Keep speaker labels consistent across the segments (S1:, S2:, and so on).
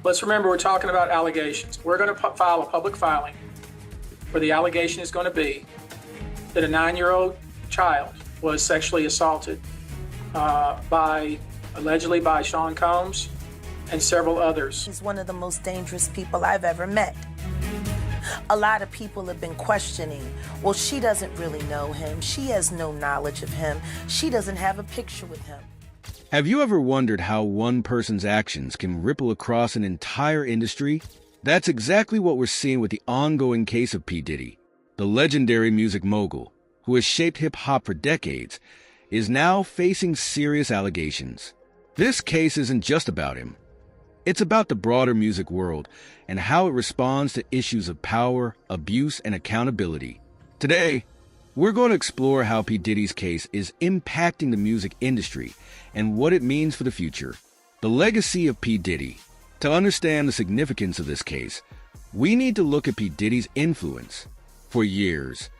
S1: Let's remember we're talking about allegations. We're going to file a public filing where the allegation is going to be that a 9-year-old child was sexually assaulted allegedly by Sean Combs and several others.
S2: He's one of the most dangerous people I've ever met. A lot of people have been questioning, well, she doesn't really know him. She has no knowledge of him. She doesn't have a picture with him.
S3: Have you ever wondered how one person's actions can ripple across an entire industry? That's exactly what we're seeing with the ongoing case of P Diddy. The legendary music mogul, who has shaped hip-hop for decades, is now facing serious allegations. This case isn't just about him. It's about the broader music world and how it responds to issues of power, abuse, and accountability. Today, we're going to explore how P Diddy's case is impacting the music industry and what it means for the future. The legacy of P Diddy. To understand the significance of this case, we need to look at P Diddy's influence. For years,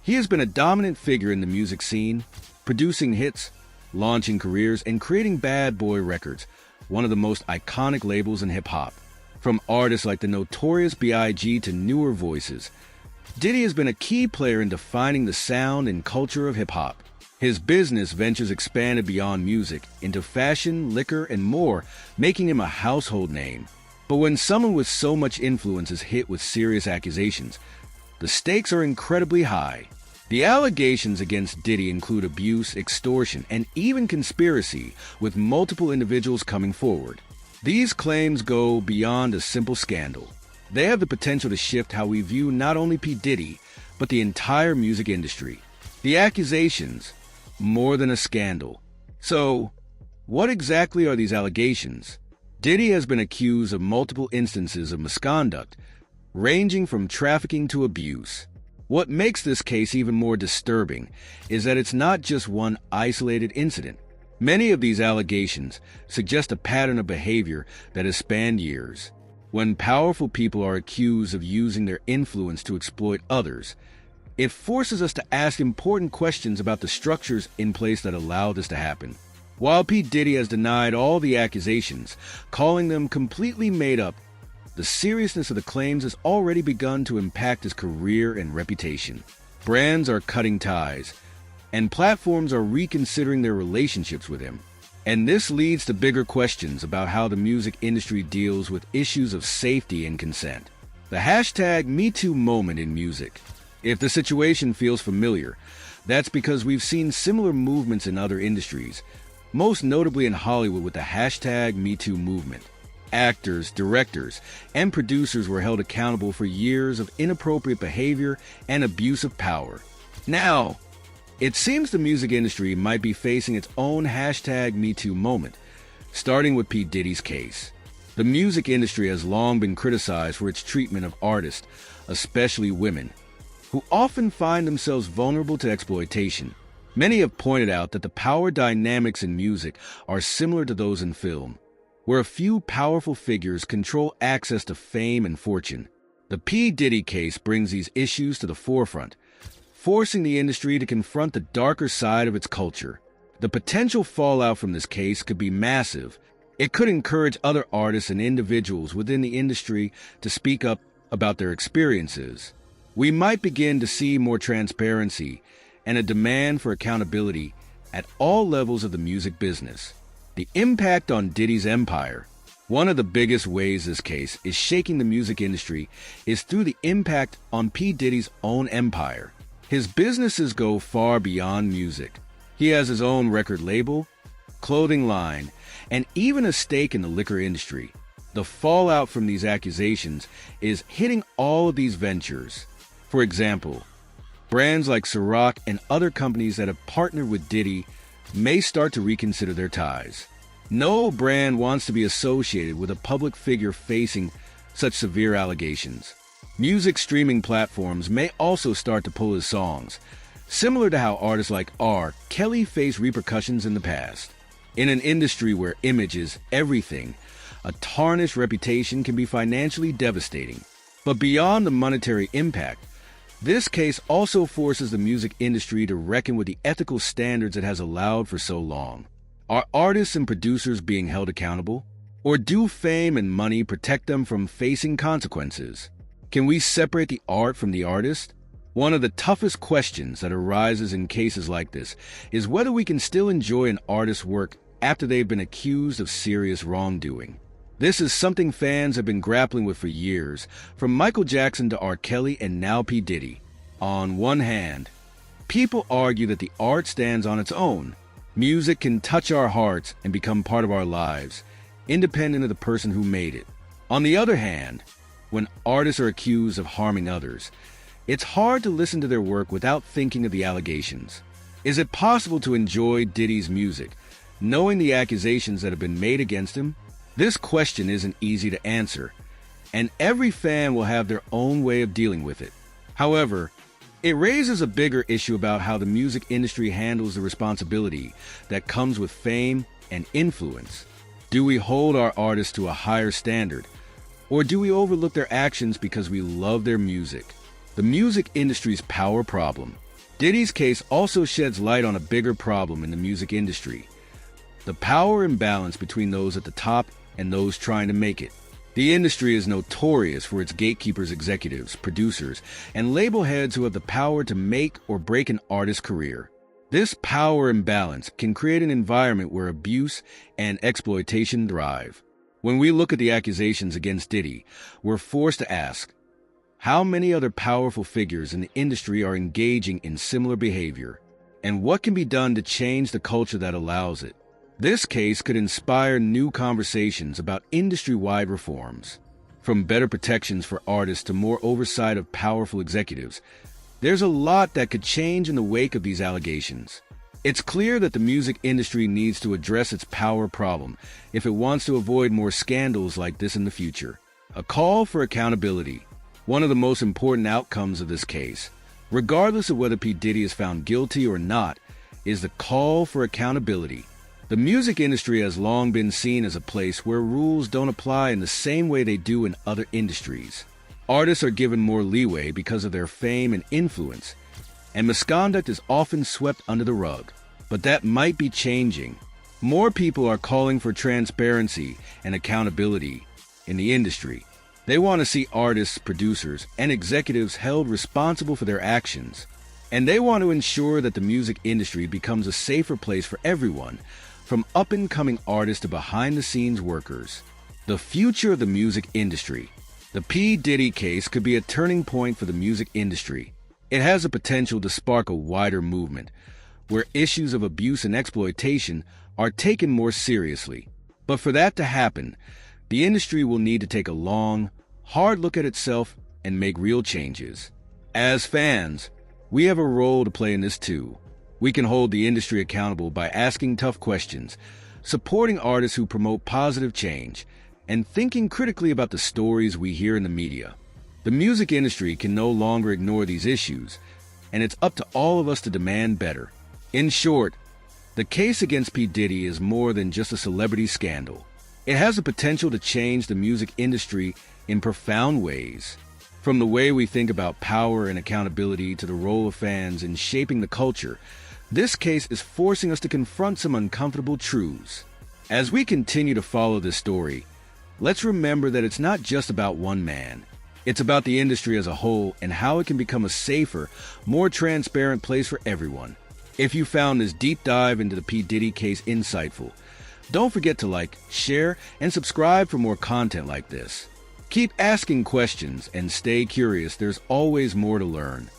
S3: he has been a dominant figure in the music scene, producing hits, launching careers, and creating bad boy records, one of the most iconic labels in hip-hop. From artists like the Notorious B.I.G. to newer voices, Diddy has been a key player in defining the sound and culture of hip-hop. His business ventures expanded beyond music into fashion, liquor, and more, making him a household name. But when someone with so much influence is hit with serious accusations, the stakes are incredibly high. The allegations against Diddy include abuse, extortion, and even conspiracy, with multiple individuals coming forward. These claims go beyond a simple scandal. They have the potential to shift how we view not only P. Diddy, but the entire music industry. The accusations, more than a scandal. So, what exactly are these allegations? Diddy has been accused of multiple instances of misconduct, ranging from trafficking to abuse. What makes this case even more disturbing is that it's not just one isolated incident. Many of these allegations suggest a pattern of behavior that has spanned years. When powerful people are accused of using their influence to exploit others, it forces us to ask important questions about the structures in place that allow this to happen. While P. Diddy has denied all the accusations, calling them completely made up, the seriousness of the claims has already begun to impact his career and reputation. Brands are cutting ties, and platforms are reconsidering their relationships with him. And this leads to bigger questions about how the music industry deals with issues of safety and consent. The hashtag #MeToo moment in music. If the situation feels familiar, that's because we've seen similar movements in other industries, most notably in Hollywood with the hashtag #MeToo movement. Actors, directors, and producers were held accountable for years of inappropriate behavior and abuse of power. Now, it seems the music industry might be facing its own hashtag #MeToo moment, starting with P. Diddy's case. The music industry has long been criticized for its treatment of artists, especially women, who often find themselves vulnerable to exploitation. Many have pointed out that the power dynamics in music are similar to those in film, where a few powerful figures control access to fame and fortune. The P. Diddy case brings these issues to the forefront, forcing the industry to confront the darker side of its culture. The potential fallout from this case could be massive. It could encourage other artists and individuals within the industry to speak up about their experiences. We might begin to see more transparency and a demand for accountability at all levels of the music business. The impact on Diddy's empire. One of the biggest ways this case is shaking the music industry is through the impact on P. Diddy's own empire. His businesses go far beyond music. He has his own record label, clothing line, and even a stake in the liquor industry. The fallout from these accusations is hitting all of these ventures. For example, brands like Ciroc and other companies that have partnered with Diddy may start to reconsider their ties. No brand wants to be associated with a public figure facing such severe allegations. Music streaming platforms may also start to pull his songs, similar to how artists like R. Kelly faced repercussions in the past. In an industry where image is everything, a tarnished reputation can be financially devastating. But beyond the monetary impact, this case also forces the music industry to reckon with the ethical standards it has allowed for so long. Are artists and producers being held accountable? Or do fame and money protect them from facing consequences? Can we separate the art from the artist? One of the toughest questions that arises in cases like this is whether we can still enjoy an artist's work after they've been accused of serious wrongdoing. This is something fans have been grappling with for years, from Michael Jackson to R. Kelly and now P. Diddy. On one hand, people argue that the art stands on its own. Music can touch our hearts and become part of our lives, independent of the person who made it. On the other hand, when artists are accused of harming others, it's hard to listen to their work without thinking of the allegations. Is it possible to enjoy Diddy's music, knowing the accusations that have been made against him? This question isn't easy to answer, and every fan will have their own way of dealing with it. However, it raises a bigger issue about how the music industry handles the responsibility that comes with fame and influence. Do we hold our artists to a higher standard, or do we overlook their actions because we love their music? The music industry's power problem. Diddy's case also sheds light on a bigger problem in the music industry: the power imbalance between those at the top and those trying to make it. The industry is notorious for its gatekeepers, executives, producers, and label heads who have the power to make or break an artist's career. This power imbalance can create an environment where abuse and exploitation thrive. When we look at the accusations against Diddy, we're forced to ask, how many other powerful figures in the industry are engaging in similar behavior? And what can be done to change the culture that allows it? This case could inspire new conversations about industry-wide reforms. From better protections for artists to more oversight of powerful executives, there's a lot that could change in the wake of these allegations. It's clear that the music industry needs to address its power problem if it wants to avoid more scandals like this in the future. A call for accountability. One of the most important outcomes of this case, regardless of whether P. Diddy is found guilty or not, is the call for accountability. The music industry has long been seen as a place where rules don't apply in the same way they do in other industries. Artists are given more leeway because of their fame and influence, and misconduct is often swept under the rug. But that might be changing. More people are calling for transparency and accountability in the industry. They want to see artists, producers, and executives held responsible for their actions. And they want to ensure that the music industry becomes a safer place for everyone, from up-and-coming artists to behind-the-scenes workers. The future of the music industry. The P. Diddy case could be a turning point for the music industry. It has the potential to spark a wider movement, where issues of abuse and exploitation are taken more seriously. But for that to happen, the industry will need to take a long, hard look at itself and make real changes. As fans, we have a role to play in this too. We can hold the industry accountable by asking tough questions, supporting artists who promote positive change, and thinking critically about the stories we hear in the media. The music industry can no longer ignore these issues, and it's up to all of us to demand better. In short, the case against P. Diddy is more than just a celebrity scandal. It has the potential to change the music industry in profound ways. From the way we think about power and accountability to the role of fans in shaping the culture, this case is forcing us to confront some uncomfortable truths. As we continue to follow this story, let's remember that it's not just about one man. It's about the industry as a whole and how it can become a safer, more transparent place for everyone. If you found this deep dive into the P. Diddy case insightful, don't forget to like, share, and subscribe for more content like this. Keep asking questions and stay curious. There's always more to learn.